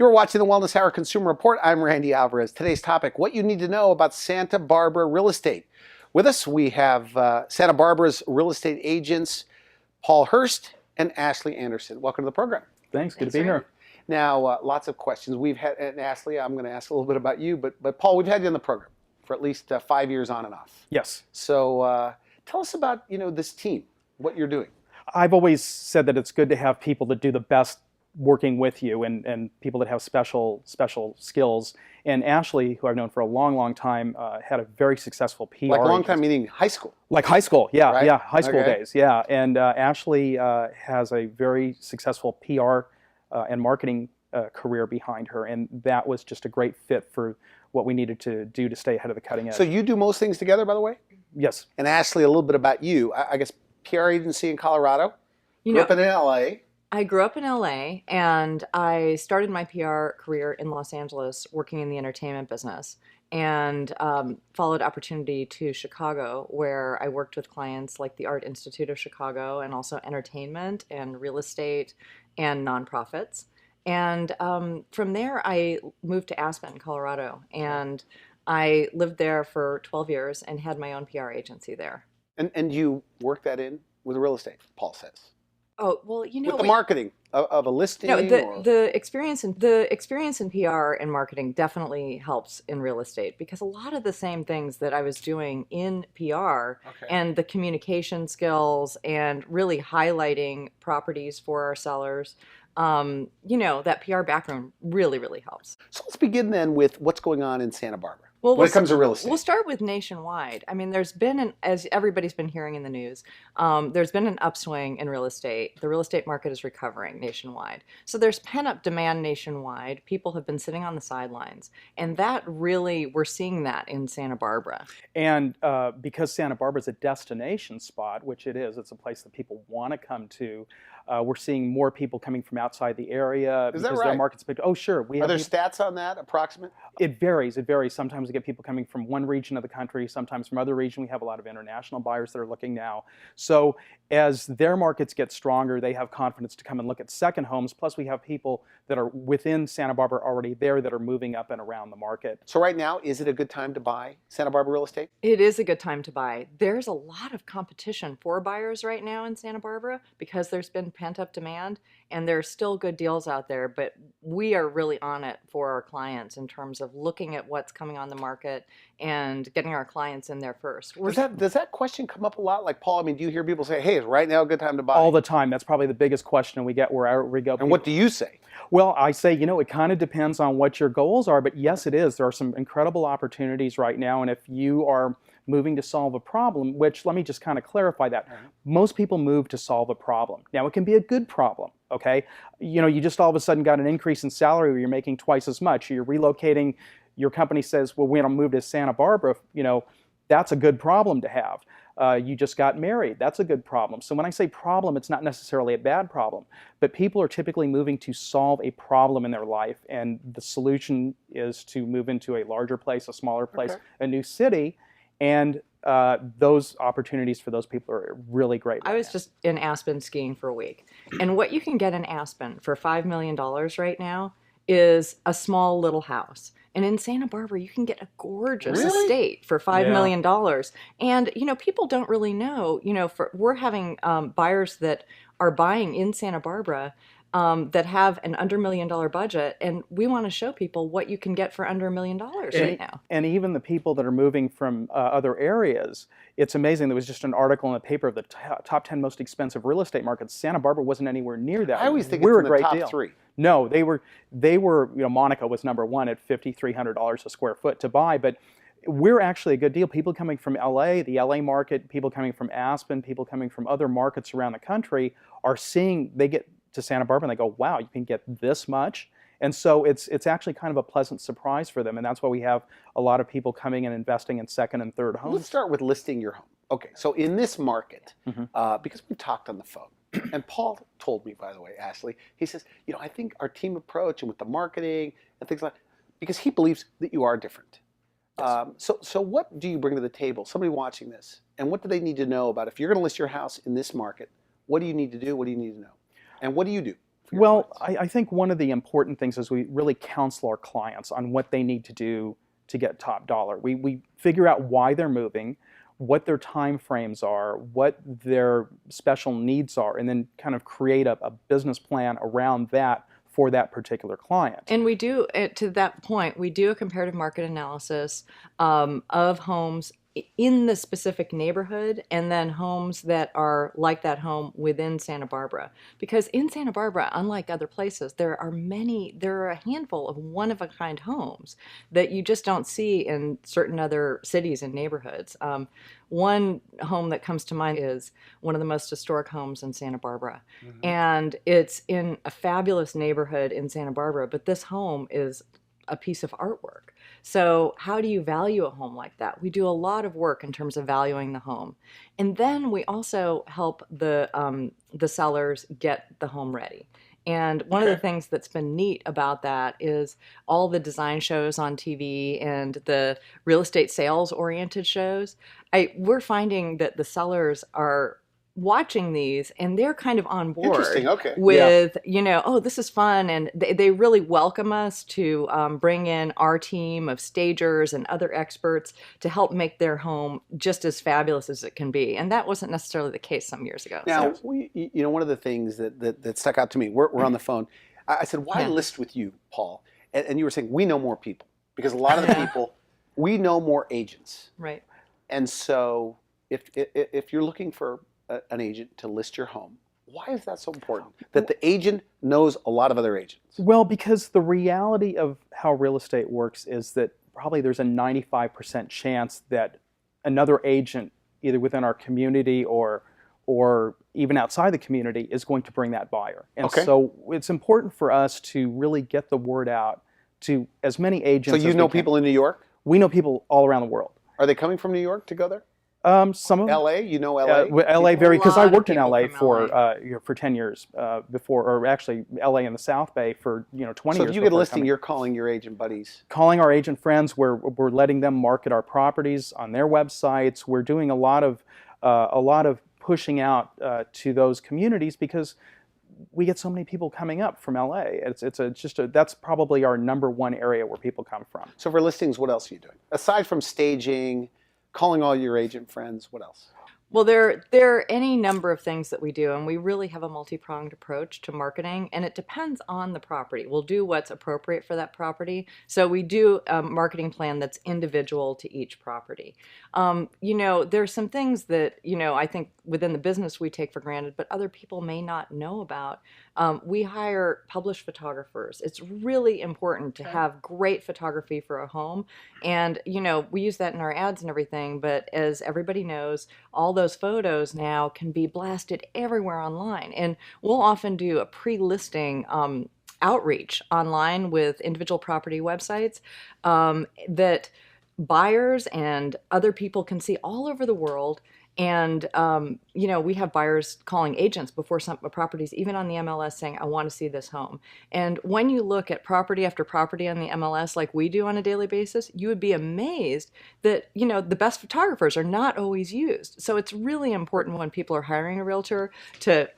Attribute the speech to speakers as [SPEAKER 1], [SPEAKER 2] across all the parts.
[SPEAKER 1] You're watching the Wellness Hour Consumer Report. I'm Randy Alvarez. Today's topic, what you need to know about Santa Barbara real estate. With us, we have Santa Barbara's real estate agents, Paul Hurst and Ashley Anderson. Welcome to the program.
[SPEAKER 2] Thanks, good to be here.
[SPEAKER 1] Now, lots of questions. We've had, and Ashley, I'm going to ask a little bit about you, but Paul, we've had you on the program for at least 5 years on and off.
[SPEAKER 2] Yes.
[SPEAKER 1] So tell us about, this team, what you're doing.
[SPEAKER 2] I've always said that it's good to have people that do the best working with you and people that have special skills. And Ashley, who I've known for a long time, had a very successful PR.
[SPEAKER 1] Like a long time, meaning high school?
[SPEAKER 2] Like high school, yeah,
[SPEAKER 1] right?
[SPEAKER 2] Yeah, high school
[SPEAKER 1] Okay.
[SPEAKER 2] days, yeah. And Ashley has a very successful PR and marketing career behind her, and that was just a great fit for what we needed to do to stay ahead of the cutting edge.
[SPEAKER 1] So you do most things together, by the way?
[SPEAKER 2] Yes.
[SPEAKER 1] And Ashley, a little bit about you. I guess PR agency in Colorado, grew up in LA.
[SPEAKER 3] I grew up in LA and I started my PR career in Los Angeles working in the entertainment business and followed opportunity to Chicago where I worked with clients like the Art Institute of Chicago and also entertainment and real estate and nonprofits. And from there I moved to Aspen, Colorado, and I lived there for 12 years and had my own PR agency there.
[SPEAKER 1] And you work that in with real estate, Paul says.
[SPEAKER 3] Oh, well,
[SPEAKER 1] with the marketing of a listing?
[SPEAKER 3] No, the experience in PR and marketing definitely helps in real estate because a lot of the same things that I was doing in PR and the communication skills and really highlighting properties for our sellers, that PR background really helps.
[SPEAKER 1] So let's begin then with what's going on in Santa Barbara.
[SPEAKER 3] Well,
[SPEAKER 1] when it comes to real estate.
[SPEAKER 3] We'll start with nationwide. I mean, there's been, as everybody's been hearing in the news, there's been an upswing in real estate. The real estate market is recovering nationwide. So there's pent-up demand nationwide. People have been sitting on the sidelines. And that really, we're seeing that in Santa Barbara.
[SPEAKER 2] And because Santa Barbara is a destination spot, which it is, it's a place that people want to come to, we're seeing more people coming from outside the area.
[SPEAKER 1] Is that
[SPEAKER 2] because
[SPEAKER 1] right?
[SPEAKER 2] their market's big. Oh, sure.
[SPEAKER 1] Are there stats on that, approximate?
[SPEAKER 2] It varies. Sometimes we get people coming from one region of the country, sometimes from other region. We have a lot of international buyers that are looking now. So as their markets get stronger, they have confidence to come and look at second homes. Plus we have people that are within Santa Barbara already there that are moving up and around the market.
[SPEAKER 1] So right now, is it a good time to buy Santa Barbara real estate?
[SPEAKER 3] It is a good time to buy. There's a lot of competition for buyers right now in Santa Barbara because there's been pent-up demand and there's still good deals out there, but we are really on it for our clients in terms of looking at what's coming on the market and getting our clients in there first.
[SPEAKER 1] Does that question come up a lot? Like, Paul, I mean, do you hear people say, hey, is right now a good time to buy?
[SPEAKER 2] All the time. That's probably the biggest question we get wherever we go.
[SPEAKER 1] And what do you say?
[SPEAKER 2] Well, I say, it kind of depends on what your goals are, but yes, it is. There are some incredible opportunities right now, and if you are moving to solve a problem, which let me just kind of clarify that. Most people move to solve a problem. Now, it can be a good problem, okay? You just all of a sudden got an increase in salary where you're making twice as much. You're relocating, your company says, well, we're going to move to Santa Barbara, that's a good problem to have. You just got married, that's a good problem. So when I say problem, it's not necessarily a bad problem, but people are typically moving to solve a problem in their life, and the solution is to move into a larger place, a smaller place, a new city, and those opportunities for those people are really great.
[SPEAKER 3] I was just in Aspen skiing for a week, and what you can get in Aspen for $5 million right now is a small little house. And in Santa Barbara, you can get a gorgeous estate for $5 million. And, people don't really know, we're having buyers that are buying in Santa Barbara that have an under $1 million budget, and we want to show people what you can get for under $1 million right now.
[SPEAKER 2] And even the people that are moving from other areas, it's amazing. There was just an article in the paper of the top 10 most expensive real estate markets. Santa Barbara wasn't anywhere near that.
[SPEAKER 1] I always think
[SPEAKER 2] we're
[SPEAKER 1] it's
[SPEAKER 2] a
[SPEAKER 1] in the
[SPEAKER 2] great
[SPEAKER 1] top
[SPEAKER 2] deal.
[SPEAKER 1] 3.
[SPEAKER 2] No, they were. Monaco was number 1 at $5,300 a square foot to buy, but we're actually a good deal. People coming from LA, the LA market, people coming from Aspen, people coming from other markets around the country are seeing, they get to Santa Barbara and they go, wow, you can get this much. And so it's actually kind of a pleasant surprise for them. And that's why we have a lot of people coming and investing in second and third homes.
[SPEAKER 1] Let's start with listing your home. Okay, so in this market, because we talked on the phone, and Paul told me, by the way, Ashley, he says, I think our team approach and with the marketing and things like that, because he believes that you are different. So what do you bring to the table, somebody watching this, and what do they need to know about if you're going to list your house in this market? What do you need to do? What do you need to know? And what do you do for your
[SPEAKER 2] Well,
[SPEAKER 1] clients?
[SPEAKER 2] I think one of the important things is we really counsel our clients on what they need to do to get top dollar. We figure out why they're moving, what their time frames are, what their special needs are, and then kind of create a business plan around that for that particular client.
[SPEAKER 3] And we do, to that point, we do a comparative market analysis of homes in the specific neighborhood and then homes that are like that home within Santa Barbara. Because in Santa Barbara, unlike other places, there are a handful of one-of-a-kind homes that you just don't see in certain other cities and neighborhoods. One home that comes to mind is one of the most historic homes in Santa Barbara. And it's in a fabulous neighborhood in Santa Barbara, but this home is a piece of artwork. So how do you value a home like that? We do a lot of work in terms of valuing the home. And then we also help the sellers get the home ready. And one of the things that's been neat about that is all the design shows on TV and the real estate sales oriented shows. We're finding that the sellers are watching these and they're kind of on board
[SPEAKER 1] Interesting, okay.
[SPEAKER 3] with, oh, this is fun. And they really welcome us to bring in our team of stagers and other experts to help make their home just as fabulous as it can be. And that wasn't necessarily the case some years ago.
[SPEAKER 1] Now,
[SPEAKER 3] So,
[SPEAKER 1] one of the things that stuck out to me, we're on the phone. I said, why
[SPEAKER 3] Yeah.
[SPEAKER 1] list with you, Paul? And you were saying, we know more people. Because a lot of the people, we know more agents.
[SPEAKER 3] right.
[SPEAKER 1] And so if you're looking for an agent to list your home, why is that so important? That the agent knows a lot of other agents.
[SPEAKER 2] Well, because the reality of how real estate works is that probably there's a 95% chance that another agent, either within our community or even outside the community, is going to bring that buyer. And
[SPEAKER 1] Okay.
[SPEAKER 2] so it's important for us to really get the word out to as many agents
[SPEAKER 1] So
[SPEAKER 2] as
[SPEAKER 1] you
[SPEAKER 2] we
[SPEAKER 1] know
[SPEAKER 2] can.
[SPEAKER 1] people in New York?
[SPEAKER 2] We know people all around the world.
[SPEAKER 1] Are they coming from New York to go there?
[SPEAKER 2] Some of them.
[SPEAKER 1] LA? You know LA?
[SPEAKER 2] LA very, because I
[SPEAKER 3] lot of
[SPEAKER 2] worked in
[SPEAKER 3] people
[SPEAKER 2] LA
[SPEAKER 3] from
[SPEAKER 2] for 10 years before, or actually LA in the South Bay for 20
[SPEAKER 1] So
[SPEAKER 2] years.
[SPEAKER 1] if you get a
[SPEAKER 2] before
[SPEAKER 1] listing,
[SPEAKER 2] coming.
[SPEAKER 1] you're calling your agent buddies.
[SPEAKER 2] Calling our agent friends, we're letting them market our properties on their websites. We're doing a lot of pushing out to those communities because we get so many people coming up from LA. That's probably our number one area where people come from.
[SPEAKER 1] So for listings, what else are you doing? Aside from staging, calling all your agent friends, what else?
[SPEAKER 3] Well, there are any number of things that we do, and we really have a multi-pronged approach to marketing, and it depends on the property. We'll do what's appropriate for that property. So we do a marketing plan that's individual to each property. There's some things that, I think within the business we take for granted, but other people may not know about. We hire published photographers. It's really important to have great photography for a home. And, we use that in our ads and everything, but as everybody knows, all those photos now can be blasted everywhere online. And we'll often do a pre-listing outreach online with individual property websites that buyers and other people can see all over the world. And, we have buyers calling agents before some properties, even on the MLS, saying, I want to see this home. And when you look at property after property on the MLS like we do on a daily basis, you would be amazed that, the best photographers are not always used. So it's really important when people are hiring a realtor to,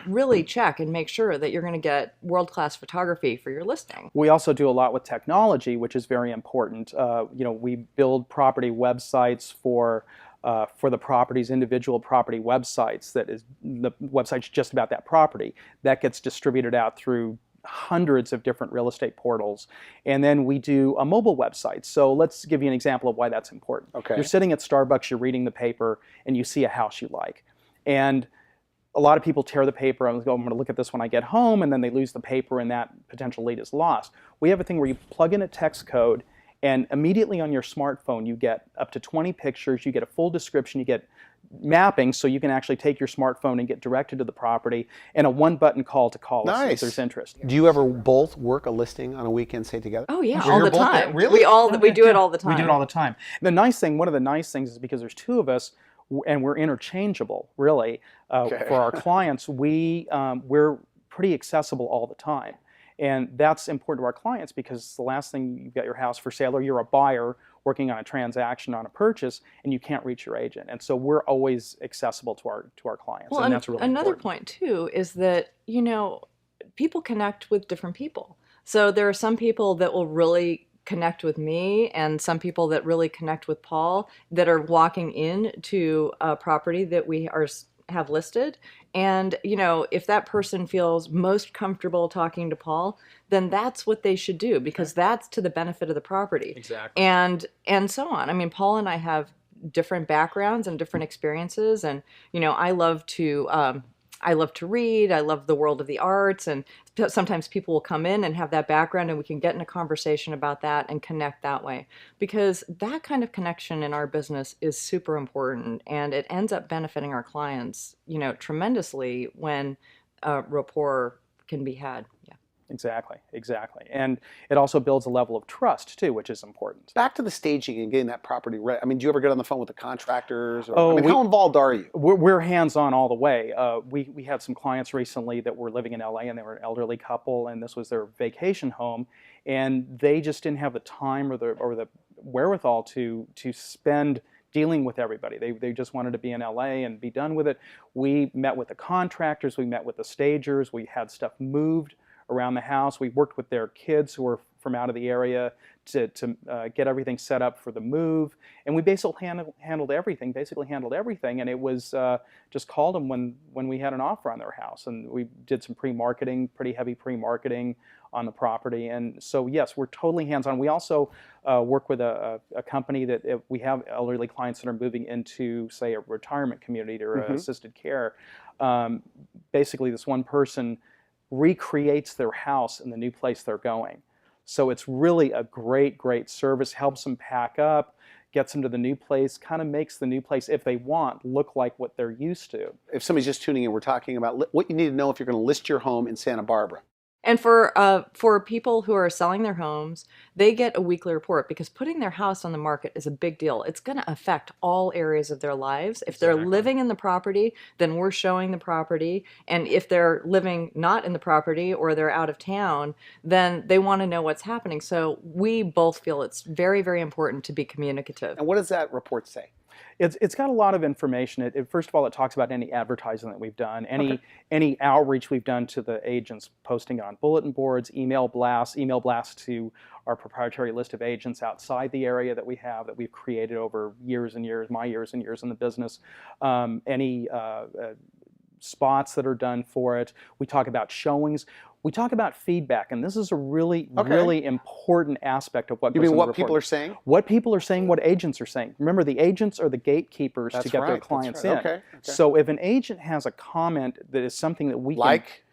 [SPEAKER 3] really check and make sure that you're going to get world-class photography for your listing.
[SPEAKER 2] We also do a lot with technology, which is very important. We build property websites for the properties, individual property websites. That is, the website's just about that property. That gets distributed out through hundreds of different real estate portals. And then we do a mobile website. So let's give you an example of why that's important.
[SPEAKER 1] Okay.
[SPEAKER 2] You're sitting at Starbucks, you're reading the paper, and you see a house you like. And a lot of people tear the paper and go, I'm going to look at this when I get home, and then they lose the paper and that potential lead is lost. We have a thing where you plug in a text code, and immediately on your smartphone you get up to 20 pictures, you get a full description, you get mapping, so you can actually take your smartphone and get directed to the property, and a one-button call to call us if there's interest.
[SPEAKER 1] Do you ever both work a listing on a weekend, say together?
[SPEAKER 3] Oh yeah,
[SPEAKER 1] You're
[SPEAKER 3] all the
[SPEAKER 1] both there?
[SPEAKER 3] time.
[SPEAKER 1] Really?
[SPEAKER 3] We do it all the time.
[SPEAKER 2] We do it all the time. One of the nice things is because there's two of us, and we're interchangeable, really, for our clients. We're pretty accessible all the time. And that's important to our clients because it's the last thing, you've got your house for sale or you're a buyer working on a transaction, on a purchase, and you can't reach your agent. And so we're always accessible to our clients,
[SPEAKER 3] Well,
[SPEAKER 2] and that's really
[SPEAKER 3] another
[SPEAKER 2] important.
[SPEAKER 3] point too is that people connect with different people. So there are some people that will really connect with me and some people that really connect with Paul that are walking into a property that we have listed. And, if that person feels most comfortable talking to Paul, then that's what they should do because that's to the benefit of the property.
[SPEAKER 2] Exactly.
[SPEAKER 3] And so on. I mean, Paul and I have different backgrounds and different experiences. And, I love to read. I love the world of the arts. And sometimes people will come in and have that background and we can get in a conversation about that and connect that way. Because that kind of connection in our business is super important and it ends up benefiting our clients, tremendously when rapport can be had. Yeah.
[SPEAKER 2] Exactly. And it also builds a level of trust too, which is important.
[SPEAKER 1] Back to the staging and getting that property ready. I mean, do you ever get on the phone with the contractors? Or,
[SPEAKER 2] Oh,
[SPEAKER 1] how involved are you?
[SPEAKER 2] We're hands-on all the way. We had some clients recently that were living in LA and they were an elderly couple and this was their vacation home and they just didn't have the time or the wherewithal to spend dealing with everybody. They just wanted to be in LA and be done with it. We met with the contractors, we met with the stagers, we had stuff moved around the house. We worked with their kids who were from out of the area to get everything set up for the move. And we basically handled everything, and it was just called them when we had an offer on their house. And we did some pre-marketing, pretty heavy pre-marketing on the property. And so, yes, we're totally hands-on. We also work with a company that if we have elderly clients that are moving into, say, a retirement community or assisted care. Basically, this one person recreates their house in the new place they're going. So it's really a great service, helps them pack up, gets them to the new place, kind of makes the new place, if they want, look like what they're used to.
[SPEAKER 1] If somebody's just tuning in, we're talking about what you need to know if you're going to list your home in Santa Barbara.
[SPEAKER 3] And for people who are selling their homes, they get a weekly report because putting their house on the market is a big deal. It's going to affect all areas of their lives. If they're living in the property, then we're showing the property. And if they're living not in the property or they're out of town, then they want to know what's happening. So we both feel it's very, very important to be communicative.
[SPEAKER 1] And what does that report say?
[SPEAKER 2] It's got a lot of information. First of all, it talks about any advertising that we've done, any outreach we've done to the agents, posting on bulletin boards, email blasts to our proprietary list of agents outside the area that we've created over years and years, my years and years in the business. Any spots that are done for it. We talk about showings. We talk about feedback, and this is a really important aspect of what
[SPEAKER 1] you
[SPEAKER 2] goes
[SPEAKER 1] mean
[SPEAKER 2] in
[SPEAKER 1] what
[SPEAKER 2] the report.
[SPEAKER 1] people are saying?
[SPEAKER 2] What people are saying, what agents are saying. Remember, the agents are the gatekeepers to get their clients in.
[SPEAKER 1] Okay.
[SPEAKER 2] So if an agent has a comment that is something that we
[SPEAKER 1] like,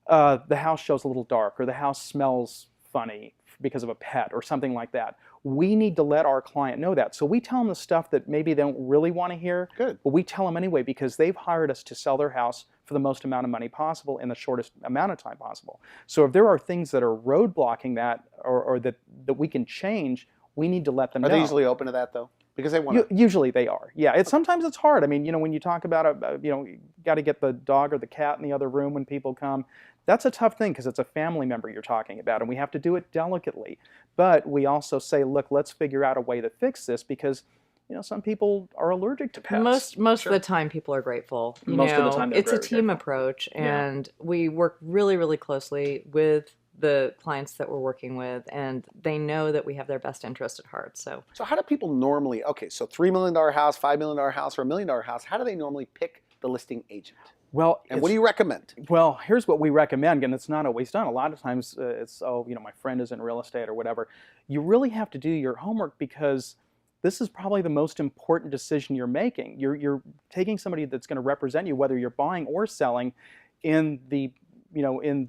[SPEAKER 2] the house shows a little dark, or the house smells funny because of a pet, or something like that, we need to let our client know that. So we tell them the stuff that maybe they don't really want to hear, but we tell them anyway because they've hired us to sell their house for the most amount of money possible in the shortest amount of time possible. So if there are things that are roadblocking that or that we can change, we need to let them know.
[SPEAKER 1] Are they usually open to that though? Because they want to.
[SPEAKER 2] Usually they are. Yeah, sometimes it's hard. I mean, when you talk about you got to get the dog or the cat in the other room when people come. That's a tough thing because it's a family member you're talking about, and we have to do it delicately. But we also say, look, let's figure out a way to fix this because some people are allergic to pets.
[SPEAKER 3] Most of the time, people are grateful.
[SPEAKER 2] Most of the time,
[SPEAKER 3] it's a team approach, and we work really, really closely with the clients that we're working with, and they know that we have their best interest at heart. So
[SPEAKER 1] how do people normally? Okay, so $3 million house, $5 million house, or $1 million house. How do they normally pick the listing agent?
[SPEAKER 2] Well,
[SPEAKER 1] and what do you recommend?
[SPEAKER 2] Well, here's what we recommend, and it's not always done. A lot of times it's, my friend is in real estate or whatever. You really have to do your homework because this is probably the most important decision you're making. You're taking somebody that's going to represent you, whether you're buying or selling, in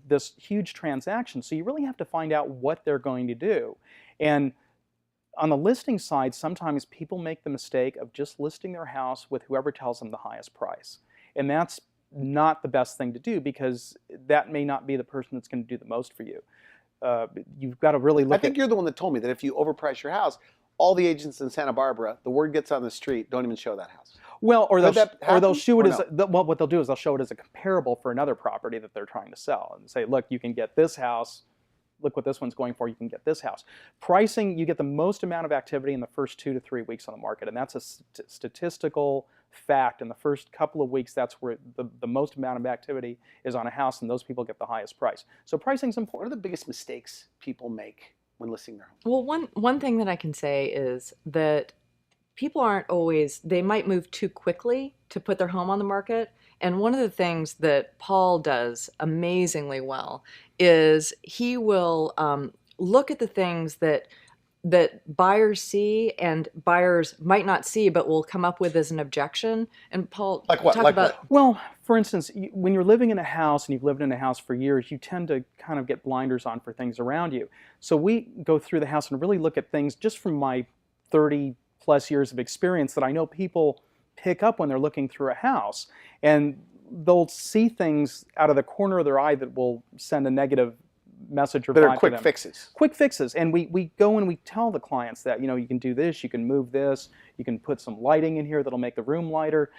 [SPEAKER 2] this huge transaction. So you really have to find out what they're going to do. And on the listing side, sometimes people make the mistake of just listing their house with whoever tells them the highest price. And that's not the best thing to do because that may not be the person that's going to do the most for you. You've got to really look
[SPEAKER 1] I think you're the one that told me that if you overprice your house, all the agents in Santa Barbara, the word gets on the street, don't even show that house.
[SPEAKER 2] Well, or they'll show it as what they'll do is they'll show it as a comparable for another property that they're trying to sell and say, look, you can get this house. Look what this one's going for. You can get this house. Pricing, you get the most amount of activity in the first 2 to 3 weeks on the market, and that's a statistical fact, in the first couple of weeks, that's where the most amount of activity is on a house, and those people get the highest price. So pricing's
[SPEAKER 1] What are
[SPEAKER 2] important.
[SPEAKER 1] the biggest mistakes people make when listing their home?
[SPEAKER 3] Well, one thing that I can say is that people aren't always, they might move too quickly to put their home on the market. And one of the things that Paul does amazingly well is he will look at the things that buyers see and buyers might not see, but will come up with as an objection. And Paul,
[SPEAKER 1] Like what?
[SPEAKER 3] talk
[SPEAKER 1] Like
[SPEAKER 3] about
[SPEAKER 1] what?
[SPEAKER 2] Well, for instance, when you're living in a house and you've lived in a house for years, you tend to kind of get blinders on for things around you. So we go through the house and really look at things just from my 30 plus years of experience that I know people pick up when they're looking through a house. And they'll see things out of the corner of their eye that will send a negative message or
[SPEAKER 1] That
[SPEAKER 2] vibe
[SPEAKER 1] are
[SPEAKER 2] to
[SPEAKER 1] quick
[SPEAKER 2] them.
[SPEAKER 1] fixes.
[SPEAKER 2] Quick fixes. And we go and we tell the clients that, you know, you can do this, you can move this, you can put some lighting in here that'll make the room lighter.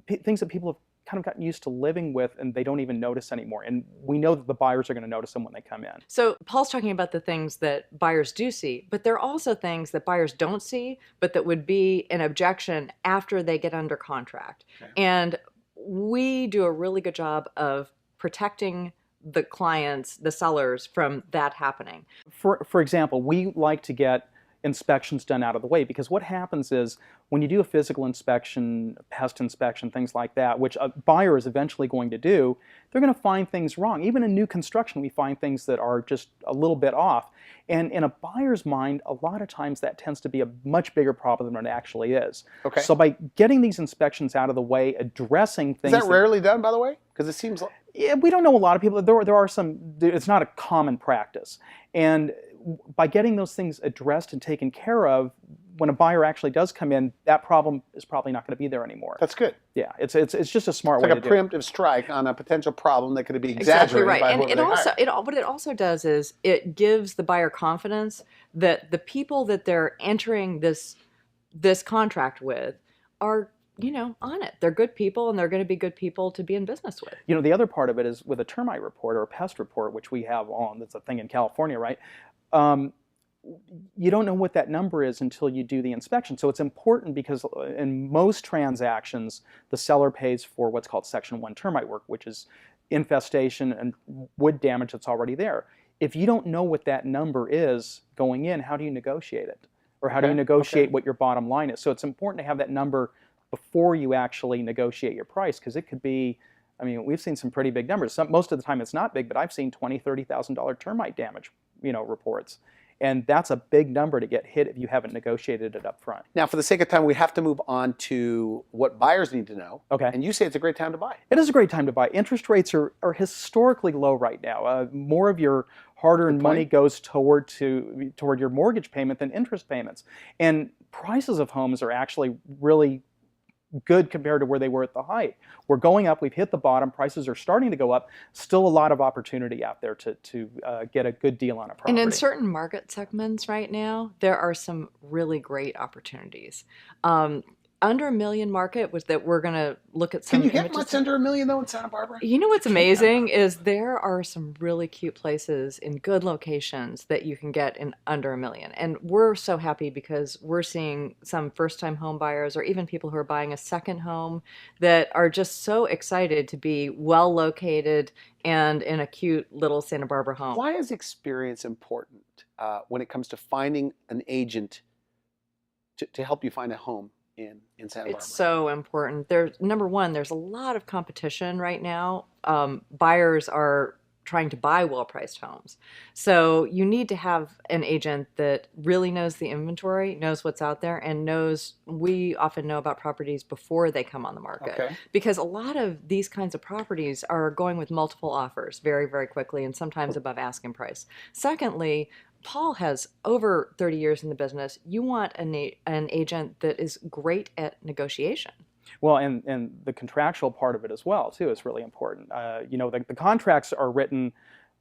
[SPEAKER 2] Things that people have kind of gotten used to living with and they don't even notice anymore. And we know that the buyers are going to notice them when they come in.
[SPEAKER 3] So Paul's talking about the things that buyers do see, but there are also things that buyers don't see, but that would be an objection after they get under contract.
[SPEAKER 1] Okay.
[SPEAKER 3] And we do a really good job of protecting the clients, the sellers, from that happening.
[SPEAKER 2] For example, we like to get inspections done out of the way, because what happens is when you do a physical inspection, pest inspection, things like that, which a buyer is eventually going to do, they're going to find things wrong. Even in new construction, we find things that are just a little bit off. And in a buyer's mind, a lot of times that tends to be a much bigger problem than it actually is.
[SPEAKER 1] Okay.
[SPEAKER 2] So by getting these inspections out of the way, addressing things...
[SPEAKER 1] Is that rarely done, by the way? Because it seems like...
[SPEAKER 2] Yeah, we don't know a lot of people. There are some, it's not a common practice. And by getting those things addressed and taken care of, when a buyer actually does come in, that problem is probably not going to be there anymore.
[SPEAKER 1] That's good.
[SPEAKER 2] Yeah, it's just a smart
[SPEAKER 1] It's
[SPEAKER 2] way
[SPEAKER 1] like a
[SPEAKER 2] to do it.
[SPEAKER 1] preemptive strike on a potential problem that could be
[SPEAKER 3] Exactly
[SPEAKER 1] exaggerated
[SPEAKER 3] right.
[SPEAKER 1] by
[SPEAKER 3] And
[SPEAKER 1] whoever
[SPEAKER 3] it
[SPEAKER 1] they
[SPEAKER 3] also,
[SPEAKER 1] hire.
[SPEAKER 3] what it also does is it gives the buyer confidence that the people that they're entering this contract with are, you know, on it. They're good people, and they're going to be good people to be in business with.
[SPEAKER 2] You know, the other part of it is with a termite report or a pest report, which we have on, that's a thing in California, right? You don't know what that number is until you do the inspection. So it's important because in most transactions, the seller pays for what's called Section 1 termite work, which is infestation and wood damage that's already there. If you don't know what that number is going in, how do you negotiate it? Or how do you negotiate what your bottom line is? So it's important to have that number before you actually negotiate your price, because it could be, I mean, we've seen some pretty big numbers. Most of the time it's not big, but I've seen $20,000, $30,000 termite damage, you know, reports. And that's a big number to get hit if you haven't negotiated it up front.
[SPEAKER 1] Now, for the sake of time, we have to move on to what buyers need to know.
[SPEAKER 2] Okay.
[SPEAKER 1] And you say it's a great time to buy.
[SPEAKER 2] It is a great time to buy. Interest rates are historically low right now. More of your hard-earned money goes toward your mortgage payment than interest payments. And prices of homes are actually really good compared to where they were at the height. We're going up, we've hit the bottom, prices are starting to go up, still a lot of opportunity out there to get a good deal on a property.
[SPEAKER 3] And in certain market segments right now, there are some really great opportunities. Under $1 million market was that we're going to look at some
[SPEAKER 1] Can you get
[SPEAKER 3] images.
[SPEAKER 1] much under $1 million though in Santa Barbara?
[SPEAKER 3] You know what's amazing is there are some really cute places in good locations that you can get in under $1 million. And we're so happy because we're seeing some first-time home buyers or even people who are buying a second home that are just so excited to be well located and in a cute little Santa Barbara home.
[SPEAKER 1] Why is experience important when it comes to finding an agent to help you find a home in Santa Barbara?
[SPEAKER 3] It's so important. Number one, there's a lot of competition right now. Buyers are trying to buy well-priced homes. So you need to have an agent that really knows the inventory, knows what's out there, and we often know about properties before they come on the market.
[SPEAKER 1] Okay.
[SPEAKER 3] Because a lot of these kinds of properties are going with multiple offers very, very quickly and sometimes above asking price. Secondly, Paul has over 30 years in the business. You want an agent that is great at negotiation.
[SPEAKER 2] Well, and the contractual part of it as well, too, is really important. You know, the contracts are written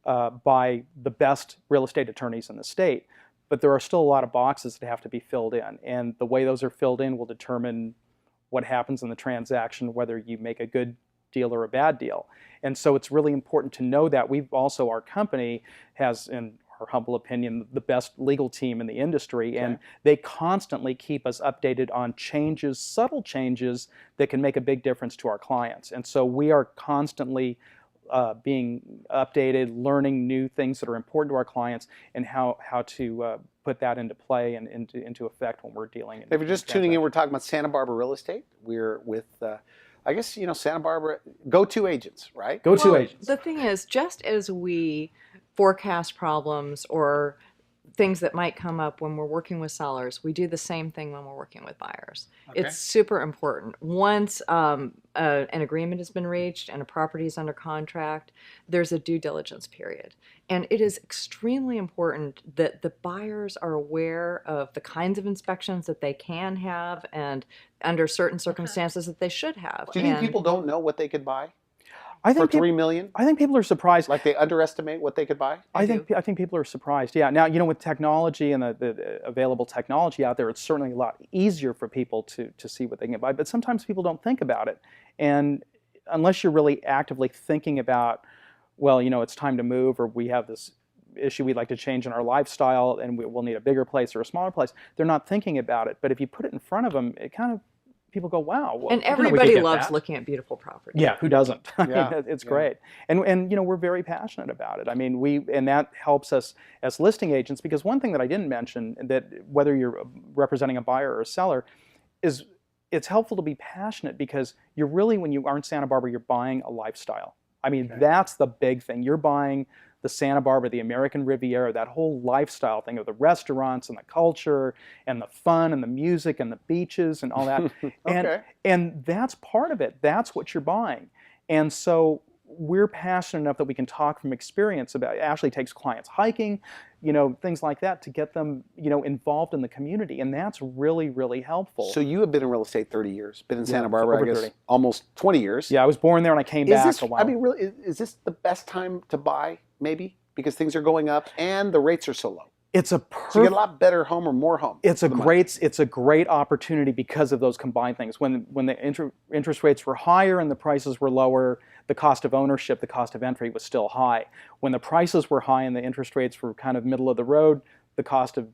[SPEAKER 2] by the best real estate attorneys in the state, but there are still a lot of boxes that have to be filled in. And the way those are filled in will determine what happens in the transaction, whether you make a good deal or a bad deal. And so it's really important to know that. Our company has, and our humble opinion, the best legal team in the industry, and they constantly keep us updated on changes, subtle changes that can make a big difference to our clients. And so we are constantly being updated, learning new things that are important to our clients, and how to put that into play and into effect when we're dealing.
[SPEAKER 1] If you're just tuning in, we're talking about Santa Barbara real estate. We're with, I guess, Santa Barbara go-to agents, right?
[SPEAKER 2] Go-to agents.
[SPEAKER 3] The thing is, just as we forecast problems or things that might come up when we're working with sellers, we do the same thing when we're working with buyers.
[SPEAKER 1] Okay.
[SPEAKER 3] It's super important. Once an agreement has been reached and a property is under contract, there's a due diligence period. And it is extremely important that the buyers are aware of the kinds of inspections that they can have and under certain circumstances that they should have.
[SPEAKER 1] Do you think people don't know what they could buy
[SPEAKER 2] I
[SPEAKER 1] for
[SPEAKER 2] think
[SPEAKER 1] $3 million?
[SPEAKER 2] I think people are surprised.
[SPEAKER 1] Like they underestimate what they could buy?
[SPEAKER 2] I think people are surprised. Yeah. Now, with technology and the available technology out there, it's certainly a lot easier for people to see what they can buy. But sometimes people don't think about it. And unless you're really actively thinking about, well, it's time to move, or we have this issue we'd like to change in our lifestyle and we'll need a bigger place or a smaller place, they're not thinking about it. But if you put it in front of them, it kind of, people go, wow. Well,
[SPEAKER 3] and everybody loves looking at beautiful property.
[SPEAKER 2] Yeah, who doesn't?
[SPEAKER 1] Yeah.
[SPEAKER 2] It's great. And we're very passionate about it. I mean, and that helps us as listing agents, because one thing that I didn't mention, that whether you're representing a buyer or a seller, is it's helpful to be passionate, because you're really, when you are in Santa Barbara, you're buying a lifestyle. I mean, that's the big thing. You're buying the Santa Barbara, the American Riviera, that whole lifestyle thing of the restaurants and the culture and the fun and the music and the beaches and all that. And that's part of it. That's what you're buying. And so we're passionate enough that we can talk from experience about it. Ashley takes clients hiking, things like that, to get them, involved in the community. And that's really, really helpful.
[SPEAKER 1] So you have been in real estate 30 years, been in Santa Barbara, I guess,
[SPEAKER 2] 30.
[SPEAKER 1] almost 20 years.
[SPEAKER 2] Yeah, I was born there and I came back a while.
[SPEAKER 1] I mean, really, is this the best time to buy, maybe? Because things are going up and the rates are so low.
[SPEAKER 2] It's a
[SPEAKER 1] So you get a lot better home or more home.
[SPEAKER 2] It's a great opportunity because of those combined things. When the interest rates were higher and the prices were lower, the cost of ownership, the cost of entry was still high. When the prices were high and the interest rates were kind of middle of the road, the cost of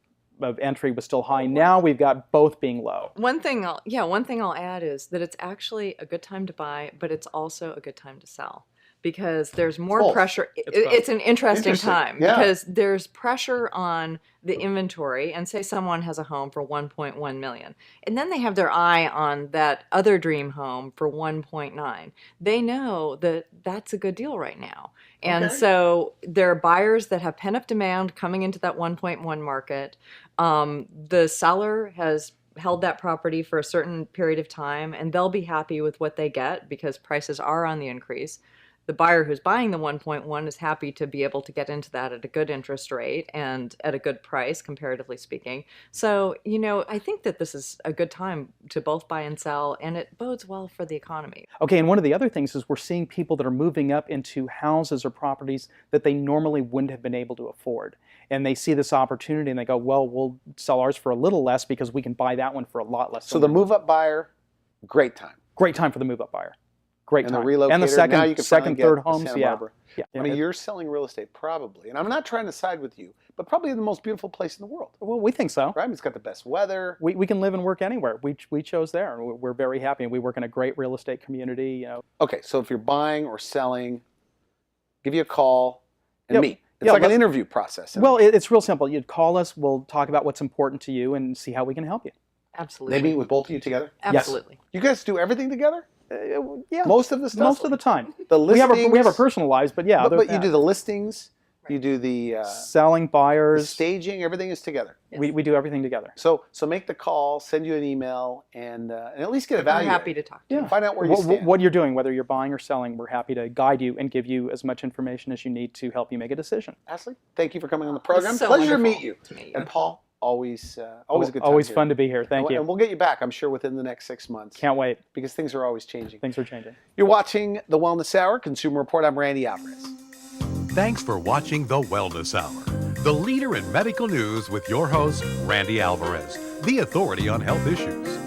[SPEAKER 2] entry was still high. Now we've got both being low.
[SPEAKER 3] One thing I'll add is that it's actually a good time to buy, but it's also a good time to sell. Because there's more pressure. It's an interesting time because there's pressure on the inventory. And say someone has a home for $1.1 million, and then they have their eye on that other dream home for $1.9. They know that that's a good deal right now. And so there are buyers that have pent-up demand coming into that 1.1 market. The seller has held that property for a certain period of time, and they'll be happy with what they get because prices are on the increase. The buyer who's buying the 1.1 is happy to be able to get into that at a good interest rate and at a good price, comparatively speaking. So, I think that this is a good time to both buy and sell, and it bodes well for the economy.
[SPEAKER 2] Okay, and one of the other things is we're seeing people that are moving up into houses or properties that they normally wouldn't have been able to afford. And they see this opportunity and they go, well, we'll sell ours for a little less because we can buy that one for a lot less.
[SPEAKER 1] So the move-up buyer, great time.
[SPEAKER 2] Great time for the move-up buyer. Great time.
[SPEAKER 1] And the relocator,
[SPEAKER 2] and the
[SPEAKER 1] now you can
[SPEAKER 2] second, third homes,
[SPEAKER 1] Santa Barbara.
[SPEAKER 2] Yeah.
[SPEAKER 1] I mean, you're selling real estate probably, and I'm not trying to side with you, but probably in the most beautiful place in the world.
[SPEAKER 2] Well, we think so.
[SPEAKER 1] Right? I mean, it's got the best weather.
[SPEAKER 2] We can live and work anywhere. We chose there, and we're very happy. And we work in a great real estate community.
[SPEAKER 1] Okay, so if you're buying or selling, give you a call and meet. It's like an interview process.
[SPEAKER 2] Well, it's real simple. You'd call us. We'll talk about what's important to you and see how we can help you.
[SPEAKER 3] Absolutely.
[SPEAKER 1] They meet with both of you together?
[SPEAKER 3] Absolutely.
[SPEAKER 1] Yes. You guys do everything together?
[SPEAKER 2] Yeah.
[SPEAKER 1] Most of the stuff?
[SPEAKER 2] Most of the time.
[SPEAKER 1] The listings?
[SPEAKER 2] We have our personal lives, but yeah.
[SPEAKER 1] But you do the listings, you do the
[SPEAKER 2] selling, buyers,
[SPEAKER 1] the staging, everything is together.
[SPEAKER 3] Yes.
[SPEAKER 2] We do everything together.
[SPEAKER 1] So make the call, send you an email, and at least get a value.
[SPEAKER 3] We're happy to talk to you.
[SPEAKER 1] Find out where you stand.
[SPEAKER 2] What you're doing, whether you're buying or selling, we're happy to guide you and give you as much information as you need to help you make a decision.
[SPEAKER 1] Ashley, thank you for coming on the program.
[SPEAKER 3] So
[SPEAKER 1] Pleasure to
[SPEAKER 3] wonderful
[SPEAKER 1] meet you.
[SPEAKER 3] to meet you.
[SPEAKER 1] And Paul, always a good time.
[SPEAKER 2] Always
[SPEAKER 1] here.
[SPEAKER 2] fun to be here. Thank you.
[SPEAKER 1] And we'll get you back, I'm sure, within the next 6 months.
[SPEAKER 2] Can't wait.
[SPEAKER 1] Because things are always changing.
[SPEAKER 2] Things are changing.
[SPEAKER 1] You're watching The Wellness Hour, Consumer Report. I'm Randy Alvarez.
[SPEAKER 4] Thanks for watching The Wellness Hour, the leader in medical news with your host, Randy Alvarez, the authority on health issues.